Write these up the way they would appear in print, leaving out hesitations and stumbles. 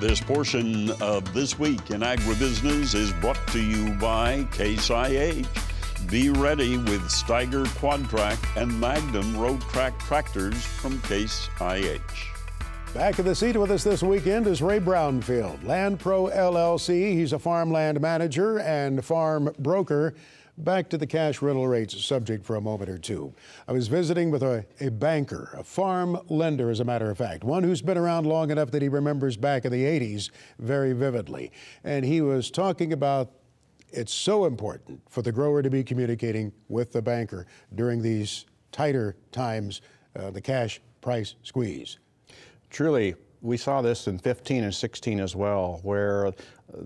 This portion of This Week in Agribusiness is brought to you by Case IH. Be ready with Steiger Quadtrac and Magnum Road Track tractors from Case IH. Back in the seat with us this weekend is Ray Brownfield, Land Pro LLC. He's a farmland manager and farm broker. Back to the cash rental rates subject for a moment or two. I was visiting with a banker, a farm lender, as a matter of fact, one who's been around long enough that he remembers back in the 80s very vividly. And he was talking about it's so important for the grower to be communicating with the banker during these tighter times, the cash price squeeze. Truly, we saw this in 15 and 16 as well, where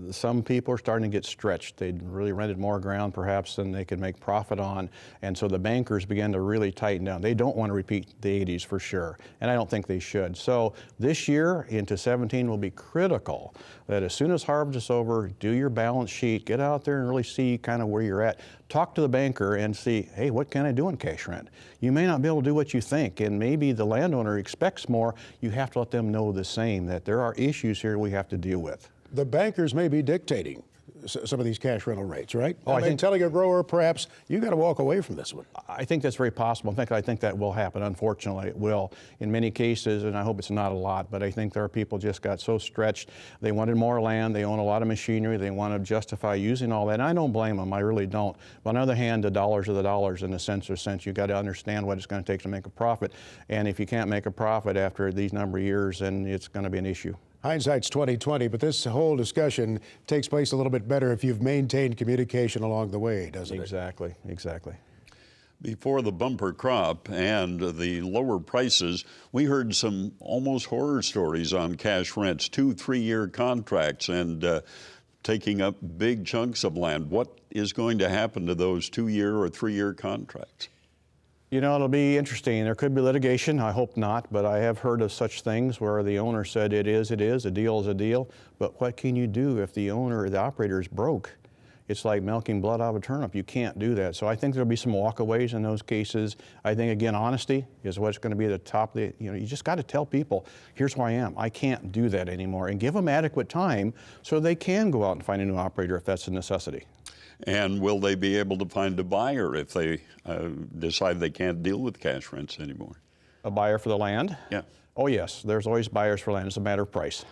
some people are starting to get stretched. They'd really rented more ground perhaps than they could make profit on, and so the bankers began to really tighten down. They don't want to repeat the 80s for sure, and I don't think they should. So this year into 17 will be critical that as soon as harvest is over, do your balance sheet, get out there and really see kind of where you're at. Talk to the banker and see, hey, what can I do in cash rent? You may not be able to do what you think, and maybe the landowner expects more. You have to let them know the same, that there are issues here we have to deal with. The bankers may be dictating some of these cash rental rates, right? Oh, I think telling a grower, perhaps, you got to walk away from this one. I think that's very possible. In fact, I think that will happen. Unfortunately, it will in many cases, and I hope it's not a lot, but I think there are people just got so stretched. They wanted more land. They own a lot of machinery. They want to justify using all that. And I don't blame them. I really don't. But on the other hand, the dollars are the dollars in the cents or cents. You've got to understand what it's going to take to make a profit. And if you can't make a profit after these number of years, then it's going to be an issue. Hindsight's 20/20, but this whole discussion takes place a little bit better if you've maintained communication along the way, doesn't it? Exactly. Before the bumper crop and the lower prices, we heard some almost horror stories on cash rents, 2-3-year contracts, and taking up big chunks of land. What is going to happen to those 2-year or 3-year contracts? You know, it'll be interesting. There could be litigation. I hope not, but I have heard of such things where the owner said it is, a deal is a deal. But what can you do if the owner or the operator is broke? It's like milking blood out of a turnip. You can't do that. So I think there'll be some walkaways in those cases. I think, again, honesty is what's going to be at the top of the, you just got to tell people, here's who I am. I can't do that anymore. And give them adequate time so they can go out and find a new operator if that's a necessity. And will they be able to find a buyer if they decide they can't deal with cash rents anymore? A buyer for the land? Yeah. Oh, yes. There's always buyers for land. It's a matter of price.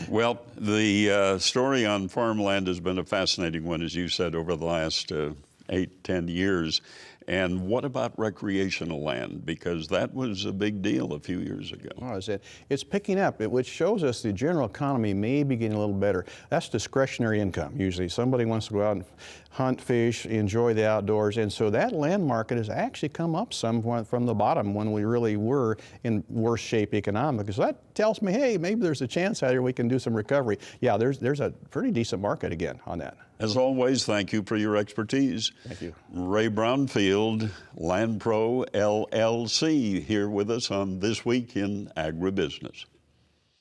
Well, the story on farmland has been a fascinating one, as you said, over the last 8-10 years. And what about recreational land? Because that was a big deal a few years ago. Oh, it's picking up, which shows us the general economy may be getting a little better. That's discretionary income, usually. Somebody wants to go out and hunt, fish, enjoy the outdoors. And so that land market has actually come up somewhat from the bottom when we really were in worse shape economically. So that tells me, hey, maybe there's a chance out here we can do some recovery. Yeah, there's a pretty decent market again on that. As always, thank you for your expertise. Thank you. Ray Brownfield, Land Pro LLC, here with us on This Week in Agribusiness.